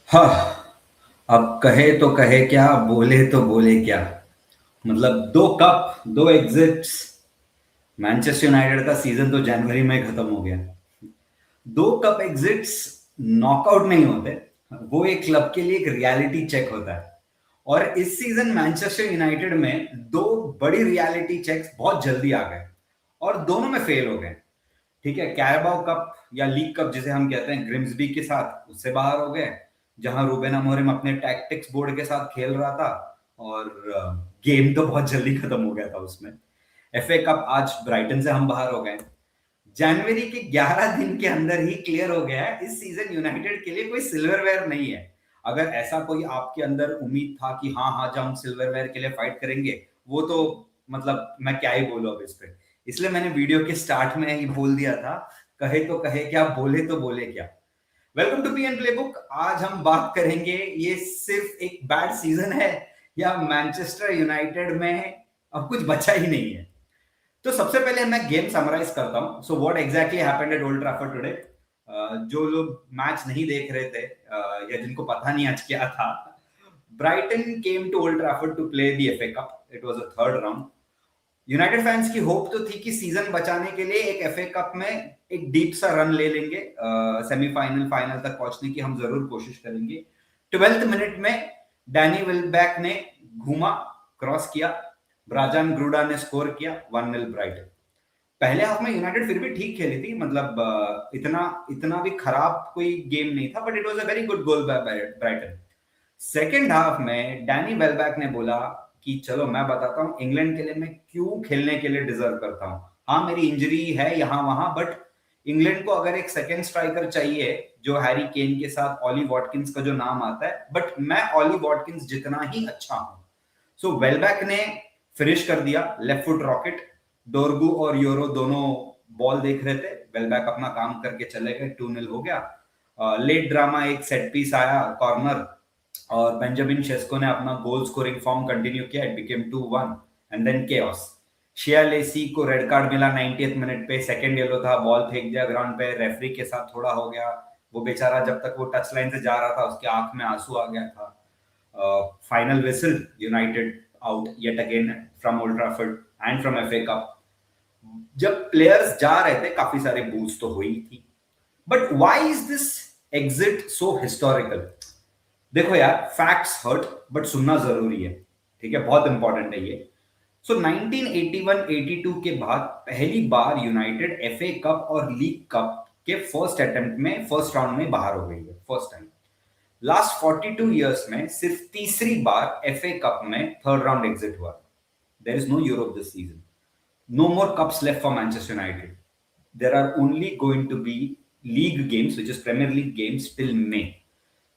हाँ, अब कहे तो कहे क्या, बोले तो बोले क्या। मतलब दो कप, दो एग्जिट्स। मैनचेस्टर यूनाइटेड का सीजन तो जनवरी में खत्म हो गया। दो कप एग्जिट्स नॉकआउट नहीं होते, वो एक क्लब के लिए एक रियलिटी चेक होता है। और इस सीजन मैनचेस्टर यूनाइटेड में दो बड़ी रियलिटी चेक्स बहुत जल्दी आ गए और दोनों में फेल हो गए। ठीक है, कैराबाओ कप या लीग कप जिसे हम कहते हैं, ग्रिम्सबी के साथ उससे बाहर हो गए, जहां रूबेन अमोरिम अपने टैक्टिक्स बोर्ड के साथ खेल रहा था और गेम तो बहुत जल्दी खत्म हो गया था उसमें। एफए कप आज ब्राइटन से हम बाहर हो गए। जनवरी के 11 दिन के अंदर ही क्लियर हो गया है, इस सीजन यूनाइटेड के लिए कोई सिल्वरवेयर नहीं है। अगर ऐसा कोई आपके अंदर उम्मीद था कि हाँ हाँ जब हम सिल्वरवेयर के लिए फाइट करेंगे, वो तो मतलब मैं क्या ही बोलूं अब इस पे। इसलिए मैंने वीडियो के स्टार्ट में ही बोल दिया था, कहे तो कहे क्या, बोले तो बोले क्या। Welcome to PN playbook. आज हम बात करेंगे, ये सिर्फ एक बैड सीजन है या मैनचेस्टर यूनाइटेड में अब कुछ बचा ही नहीं है। तो सबसे पहले मैं गेम समराइज करता हूं। So what exactly happened at Old Trafford today. जो लोग मैच नहीं देख रहे थे या जिनको पता नहीं आज क्या था, Brighton came to Old Trafford to play the FA cup. It was a third round. United fans की होप तो थी कि सीजन बचाने के लिए एक एफए कप में एक डीप सा रन ले लेंगे, सेमीफाइनल फाइनल तक पहुंचने की हम जरूर कोशिश करेंगे। 12th मिनट में डैनी वेलबैक ने घूमा, क्रॉस किया, ब्राजान ग्रूडा ने स्कोर किया, 1-0 ब्राइटन। पहले हाफ में यूनाइटेड फिर भी ठीक खेली थी, मतलब इतना इतना भी खराब कोई गेम नहीं था, but it was a very good goal by Brighton. Second half में डैनी वेलबैक ने बोला कि चलो मैं बताता हूं इंग्लैंड के लिए मैं क्यों खेलने के लिए डिजर्व करता हूं। हाँ, मेरी इंजरी है यहां वहां, बट इंग्लैंड को अगर एक सेकेंड स्ट्राइकर चाहिए, जो हैरी केन के साथ ऑली वॉटकिंस का जो नाम आता है, बट मैं ऑली वॉटकिंस जितना ही अच्छा हूं। सो वेलबैक ने फिनिश कर दिया, लेफ्ट फुट रॉकेट। डोरगू और यूरो दोनों बॉल देख रहे थे, वेलबैक अपना काम करके चले गए, 2-0 हो गया। लेट ड्रामा, एक सेट पीस आया कॉर्नर और बेंजामिन शेस्को ने अपना गोल स्कोरिंग फॉर्म कंटिन्यू किया। It became 2-1 and then chaos. Shea Lacey को रेड कार्ड मिला 90th मिनट पे, सेकंड येलो था, बॉल फेंक दिया ग्राउंड पे, रेफरी के साथ थोड़ा हो गया। वो बेचारा जब तक वो टच लाइन से जा रहा था उसके आंख में आंसू आ गया था। Final whistle, United out yet again from old Trafford and from FA cup. जब प्लेयर्स जा रहे थे काफी सारे बूस्ट तो हुई थी, but why is this exit so historical? देखो यार, फैक्ट्स हर्ट बट सुनना जरूरी है। ठीक है, बहुत इंपॉर्टेंट है ये। सो 1981-82 के बाद पहली बार यूनाइटेड एफए कप और लीग कप के फर्स्ट अटेम्प्ट में फर्स्ट राउंड में बाहर हो गई है, फर्स्ट टाइम। लास्ट 42 इयर्स में सिर्फ तीसरी बार एफए कप में थर्ड राउंड एग्जिट हुआ। There is no Europe this season, no more cups left for Manchester United. There are only going to be league games, which is Premier League games till May.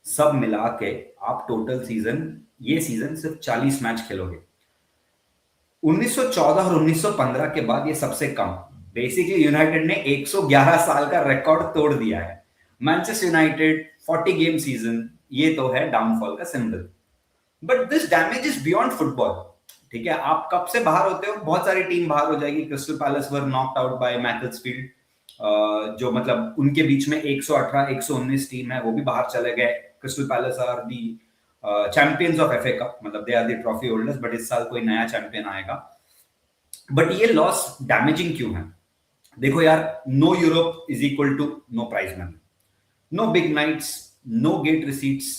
सब मिला के आप total season, ये season सिर्फ 40 match खेलोगे। 1914 और 1915 के बाद ये सबसे कम। बेसिकली यूनाइटेड ने 111 साल का रिकॉर्ड तोड़ दिया है। मैनचेस्टर यूनाइटेड 40 गेम सीजन, ये तो है डाउनफॉल का symbol. But this damage is beyond football. ठीक है, आप कब से बाहर होते हो, बहुत सारी टीम बाहर हो जाएगी। Crystal Palace were knocked out by Macclesfield, जो मतलब उनके बीच में 118 119 टीम है, वो भी बाहर चले गए। Crystal Palace are the champions of FA Cup, मतलब they are the trophy holders, but इस साल कोई नया चैंपियन आएगा। बट ये लॉस डैमेजिंग क्यों है? देखो यार, no Europe is equal to no prize money, no big nights, no gate receipts.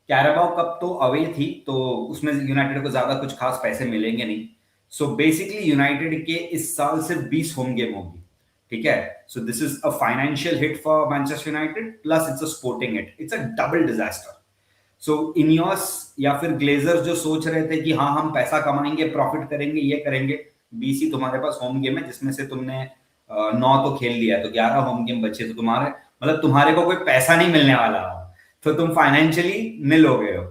Carabao cup तो अवे थी, तो उसमें यूनाइटेड को ज्यादा कुछ खास पैसे मिलेंगे नहीं। सो बेसिकली यूनाइटेड के इस साल सिर्फ 20 होम गेम होगी। ठीक है, so this is a financial hit for Manchester United, plus it's a sporting hit, it's a double disaster. So Ineos या फिर ग्लेजर्स जो सोच रहे थे कि हाँ हम पैसा कमाएंगे, प्रॉफिट करेंगे, ये करेंगे, 20 ही तुम्हारे पास होम गेम है, जिसमें से तुमने 9 तो खेल लिया, तो 11 होम गेम बचे, तो तुम्हारे मतलब तुम्हारे को कोई पैसा नहीं मिलने वाला, तो तुम फाइनेंशियली निल हो गए हो।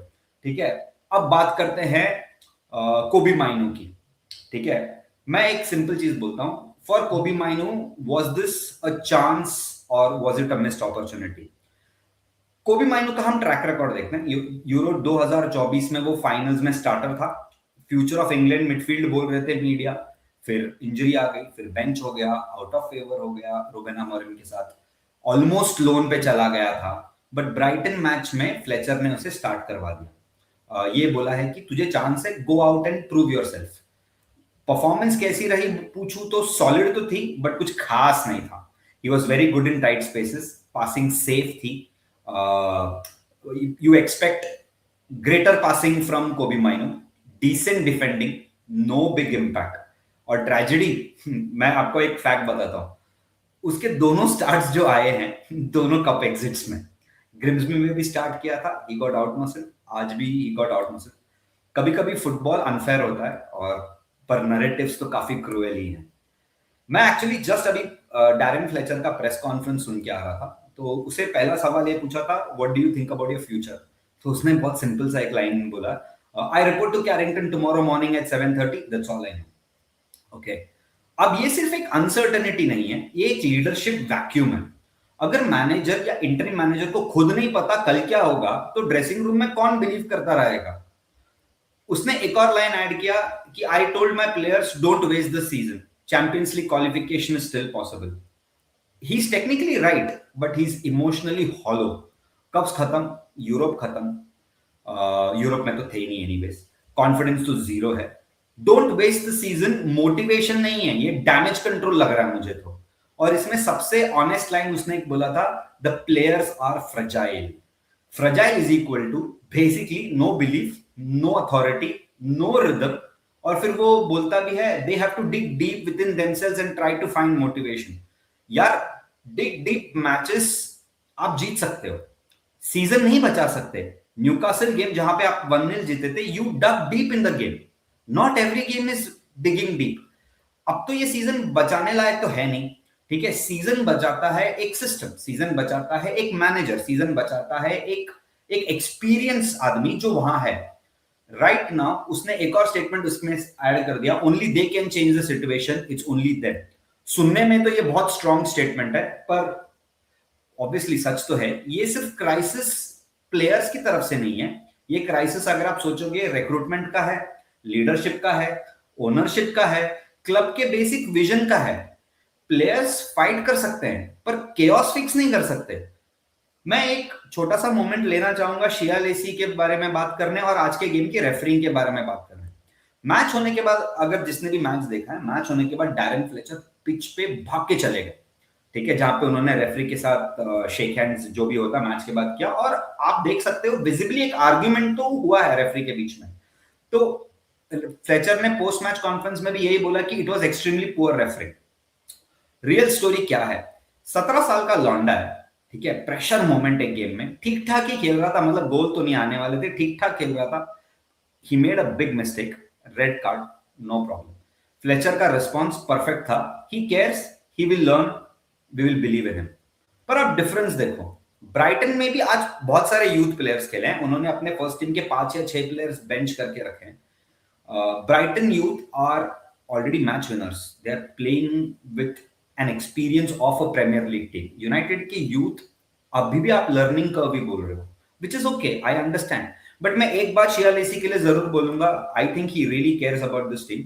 ठीक है, अब बात करते हैं कोबी माइनो की। ठीक है, मैं एक सिंपल चीज बोलता हूं, फॉर कोबी माइनो वाज दिस अ चांस और was it a missed opportunity? कोबी माइनो का हम ट्रैक रिकॉर्ड देखते हैं। यूरो 2024 में वो फाइनल्स में स्टार्टर था, फ्यूचर ऑफ इंग्लैंड मिडफील्ड बोल रहे थे मीडिया। फिर इंजरी आ गई, फिर बेंच हो गया, आउट ऑफ फेवर हो गया रूबेन अमोरिम के साथ, ऑलमोस्ट लोन पे चला गया था। बट ब्राइटन मैच में फ्लेचर ने उसे स्टार्ट करवा दिया। ये बोला है कि तुझे चांस है, go out and prove yourself. Performance कैसी रही पूछूं तो सॉलिड तो थी, बट कुछ खास नहीं था। He was very good in tight spaces, passing safe थी। You expect greater passing from Kobbie Mainoo, decent defending, no big impact. और ट्रेजेडी, मैं आपको एक फैक्ट बताता हूं, उसके दोनों स्टार्ट्स जो आए हैं दोनों कप एग्जिट्स में, ग्रिम्सबी में भी स्टार्ट किया था, ही गॉट आउट मसल, आज भी ही गॉट आउट मसल। कभी कभी फुटबॉल अनफेयर होता है, और पर नरेटिव्स तो काफी क्रूएल ही हैं। मैं एक्चुअली जस्ट अभी डैरेन फ्लेचर का प्रेस कॉन्फ्रेंस सुन के आ रहा था, तो उसे पहला सवाल ये पूछा था, what do you think about your future. तो उसने बहुत सिंपल सा एक लाइन बोला, I report to Carrington tomorrow morning at 7:30, that's all I know. Okay, अब ये सिर्फ एक अनसर्टेनिटी नहीं है, ये एक लीडरशिप वैक्यूम है। अगर मैनेजर या इंटरिम मैनेजर को खुद नहीं पता कल क्या होगा, तो ड्रेसिंग रूम में कौन बिलीव करता रहेगा। उसने एक और लाइन ऐड किया कि I told my players don't waste the season, Champions League qualification is still possible. He is technically right, but he is emotionally hollow. Cups खत्म, यूरोप खत्म, यूरोप में तो थे ही नहीं एनीवेज, कॉन्फिडेंस तो जीरो है। Don't waste the season motivation नहीं है, ये डैमेज कंट्रोल लग रहा है मुझे तो। और इसमें सबसे ऑनेस्ट लाइन उसने एक बोला था, the players are fragile. Fragile is equal to basically no belief, no authority, no rhythm. और फिर वो बोलता भी है, they have to dig deep within themselves and try to find motivation. यार, डिग डीप मैचेस आप जीत सकते हो, सीजन नहीं बचा सकते। न्यूकासल गेम जहां पे आप 1-0 जीते थे, you dug deep in the game, not every game is digging deep. अब तो ये सीजन बचाने लायक तो है नहीं, ठीक है। सीजन बचाता है एक सिस्टम, सीजन बचाता है एक मैनेजर, सीजन बचाता है एक एक एक्सपीरियंस आदमी जो वहां है राइट नाउ। उसने एक और स्टेटमेंट उसमें ऐड कर दिया, only they can change the situation, it's only them. सुनने में तो ये बहुत स्ट्रॉन्ग स्टेटमेंट है, पर ऑब्वियसली सच तो है। ये सिर्फ क्राइसिस प्लेयर्स की तरफ से नहीं है, ये क्राइसिस अगर आप सोचोगे रिक्रूटमेंट का है, लीडरशिप का है, ओनरशिप का है, क्लब के बेसिक विजन का है। प्लेयर्स फाइट कर सकते हैं, पर केओस फिक्स नहीं कर सकते। मैं एक छोटा सा मोमेंट लेना चाहूंगा शिया लेसी के बारे में बात करने और आज के गेम की रेफरिंग के बारे में बात करने। मैच होने के बाद, अगर जिसने भी मैच देखा है, मैच होने के बाद डैरेन फ्लेचर पिच पे भाग के चले गए, ठीक है, जहां पे उन्होंने रेफरी के साथ शेक हैंड्स जो भी होता मैच के बाद किया। और आप देख सकते हो विजिबली एक आर्ग्यूमेंट तो हुआ है रेफरी के बीच में। तो फ्लेचर ने पोस्ट मैच कॉन्फ्रेंस में भी यही बोला कि it was extremely poor referring. Real story क्या है, 17 साल का लौंडा है, ठीक है, प्रेशर मोमेंट एक गेम में ठीक ठाक ही खेल रहा था, मतलब गोल तो नहीं आने वाले थे, ठीक ठाक खेल रहा था। He made a big mistake, red card, no problem. Fletcher का रिस्पॉन्स परफेक्ट था, he cares, he will learn, we will believe in him. पर आप डिफरेंस देखो, ब्राइटन में भी आज बहुत सारे यूथ प्लेयर्स खेले हैं, उन्होंने अपने फर्स्ट टीम के 5 या 6 प्लेयर्स बेंच करके रखे हैं। Brighton youth are already match winners. They are playing with an experience of a Premier League team. United के youth अभी भी आप learning curve ही बोल रहे हो, which is okay, I understand. But मैं एक बात शिया लेसी के लिए जरूर बोलूंगा, I think he really cares about this team.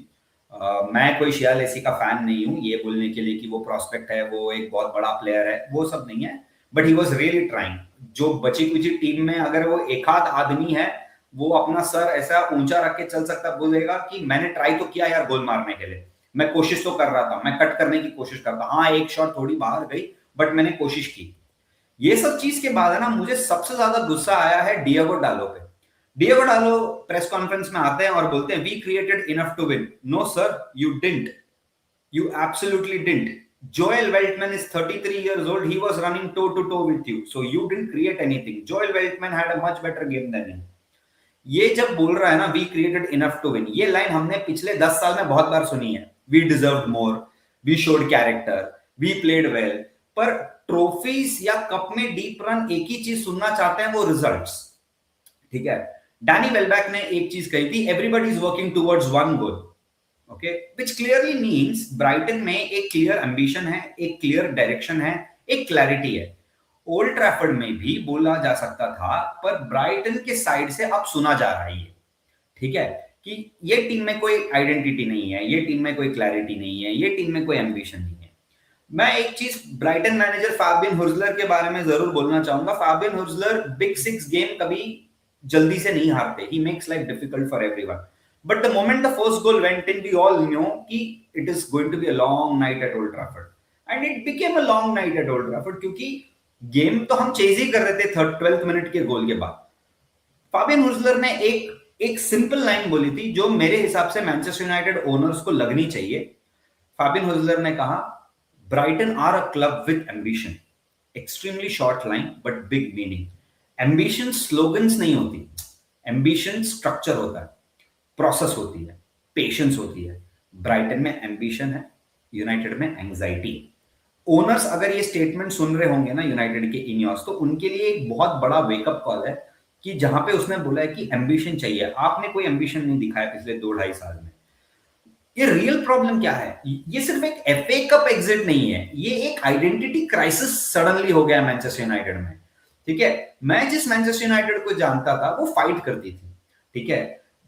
मैं कोई शिया लेसी का फैन नहीं हूँ ये बोलने के लिए कि वो प्रॉस्पेक्ट है, वो एक बहुत बड़ा प्लेयर है, वो सब नहीं है। But he was really trying. जो बची कुची टीम में अगर वो एक आध आदमी है, वो अपना सर ऐसा ऊंचा रख के चल सकता, बोलेगा कि मैंने ट्राई तो किया यार गोल मारने के लिए, मैं कोशिश तो कर रहा था, मैं कट करने की कोशिश करता, हाँ एक शॉट थोड़ी बाहर गई, बट मैंने कोशिश की। ये सब चीज के बाद है ना, मुझे सबसे ज्यादा गुस्सा आया है डिएगो डालो पे। डिएगो डालो प्रेस कॉन्फ्रेंस में आते हैं और बोलते हैं, we created enough to win. No sir, you didn't, you absolutely didn't. Joel Weltman is 33 years old. He was running toe to toe with you. So you didn't create anything. Joel Weltman had a much better game than him. ये जब बोल रहा है ना, we created enough to win, ये line हमने पिछले 10 साल में बहुत बार सुनी है। We deserve more, we showed character, we played well. पर ट्रॉफीज या कप में डीप रन एक ही चीज सुनना चाहते हैं, वो रिजल्ट्स, ठीक है। डैनी वेलबैक ने एक चीज कही थी, everybody is working towards one goal, okay, which clearly means Brighton में एक क्लियर एम्बिशन है, एक क्लियर डायरेक्शन है, एक क्लैरिटी है। ओल्ड ट्रैफर्ड में भी बोला जा सकता था, पर ब्राइटन के साइड से अब सुना जा रहा है, ठीक है, कि ये टीम में कोई आइडेंटिटी नहीं है, ये टीम में कोई क्लैरिटी नहीं है, ये टीम में कोई एम्बिशन नहीं है। मैं एक चीज ब्राइटन मैनेजर फाबियन हुर्जलर के बारे में जरूर बोलना चाहूंगा। Fabian Hurzeler big six game कभी जल्दी से नहीं हारते। He makes life difficult for everyone, but the moment the first goal went in we all knew कि it is going to be a long night at Old Trafford, and it became a long night at Old Trafford, क्योंकि game तो हम chase ही कर रहे थे 12th minute के गोल के बाद। फाबियन हुर्जलर ने एक एक सिंपल लाइन बोली थी जो मेरे हिसाब से मैनचेस्टर यूनाइटेड ओनर्स को लगनी चाहिए। फाबियन हुर्जलर ने कहा, Brighton are a club with ambition. Extremely short line but big meaning. Ambition slogans नहीं होती, एम्बिशन स्ट्रक्चर होता है, प्रोसेस होती है, पेशेंस होती है। ब्राइटन में एम्बिशन है, यूनाइटेड में एंग्जाइटी। ओनर्स अगर ये स्टेटमेंट सुन रहे होंगे ना यूनाइटेड के इनियोस, तो उनके लिए एक बहुत बड़ा वेकअप कॉल है कि जहां पे उसने बोला है कि एम्बिशन चाहिए। आपने कोई एम्बिशन नहीं दिखाया पिछले 2-2.5 साल में। ये रियल प्रॉब्लम क्या है? ये सिर्फ एक एफए कप एग्जिट नहीं है, ये एक आइडेंटिटी क्राइसिस सडनली हो गया मैनचेस्टर यूनाइटेड में। ठीक है, मैं जिस मैनचेस्टर यूनाइटेड को जानता था वो फाइट करती थी, ठीक है,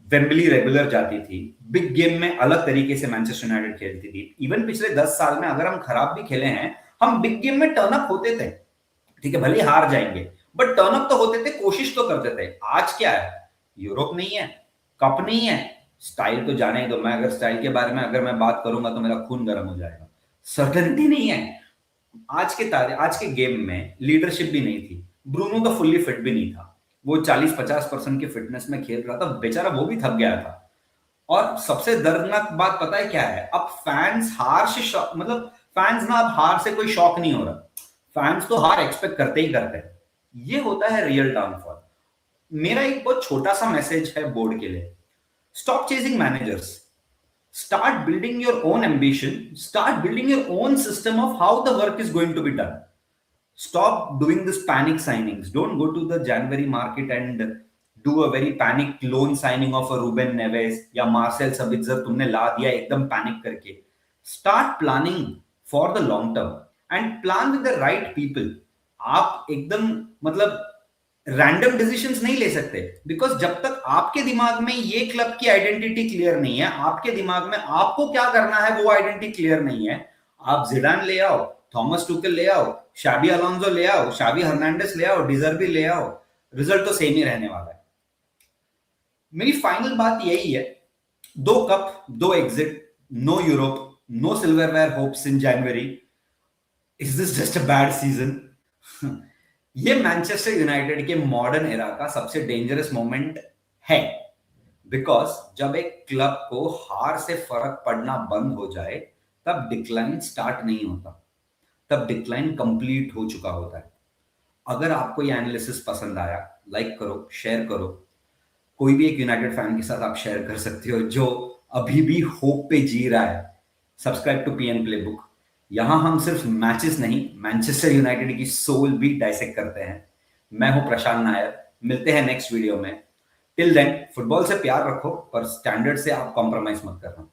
वेम्बली रेगुलर जाती थी, बिग गेम में अलग तरीके से मैनचेस्टर यूनाइटेड खेलती थी। इवन पिछले 10 साल में अगर हम खराब भी खेले हैं, हम बिग गेम में टर्न अप होते थे। ठीक है, भले ही हार जाएंगे बट टर्न अप तो होते थे, कोशिश तो करते थे। आज क्या है? यूरोप नहीं है, कप नहीं है, स्टाइल तो जाने ही दो। मैं अगर स्टाइल के बारे में अगर मैं बात करूंगा तो मेरा खून गर्म हो जाएगा। सर्टेनिटी नहीं है। आज के गेम में लीडरशिप भी नहीं थी। ब्रूनो तो फुल्ली फिट भी नहीं था, वो 40-50% की फिटनेस में खेल रहा था, बेचारा वो भी थक गया था। और सबसे दर्दनाक बात पता है क्या है? अब फैंस हार से मतलब फैंस ना, अब हार से कोई शॉक नहीं हो रहा। फैंस तो हार एक्सपेक्ट करते ही करते हैं। ये होता है रियल डाउनफॉल। मेरा एक बहुत छोटा सा मैसेज है बोर्ड के लिए। Stop chasing managers, start building your own ambition, start building your own system of how the work is going to be done. Stop doing this panic signings. Don't go to the January market and do a very panic loan signing of a Ruben Neves या Marcel Sabitzer तुमने ला दिया एकदम panic करके। Start planning for the long term and plan with the right people. आप एकदम मतलब random decisions नहीं ले सकते, बिकॉज जब तक आपके दिमाग में ये क्लब की आइडेंटिटी क्लियर नहीं है, आपके दिमाग में आपको क्या करना है वो आइडेंटिटी क्लियर नहीं है, आप जिडान ले आओ, थॉमस टुकल ले आओ, शाबी अलोंसो ले आओ, शाबी हर्नांडेस ले आओ, डिजर्बी ले आओ, रिजल्ट तो सेम ही रहने वाला है। मेरी फाइनल बात यही है, 2 cup, 2 exit, no Europe, no silverware hopes in January. Is this just a bad season? ये मैनचेस्टर यूनाइटेड के मॉडर्न एरा का सबसे डेंजरस मोमेंट है, बिकॉज जब एक क्लब को हार से फर्क पड़ना बंद हो जाए तब डिक्लाइन स्टार्ट नहीं होता, तब डिक्लाइन कंप्लीट हो चुका होता है। अगर आपको ये एनालिसिस पसंद आया, लाइक करो, शेयर करो। कोई भी एक यूनाइटेड फैन के साथ आप शेयर कर सकते हो जो अभी भी होप पे जी रहा है। Subscribe to PN playbook. यहां हम सिर्फ मैचेस नहीं, मैनचेस्टर यूनाइटेड की सोल भी डाइसेक्ट करते हैं। मैं हूं प्रशांत नायर, मिलते हैं नेक्स्ट वीडियो में। टिल देन, फुटबॉल से प्यार रखो पर स्टैंडर्ड से आप कॉम्प्रोमाइज मत करना।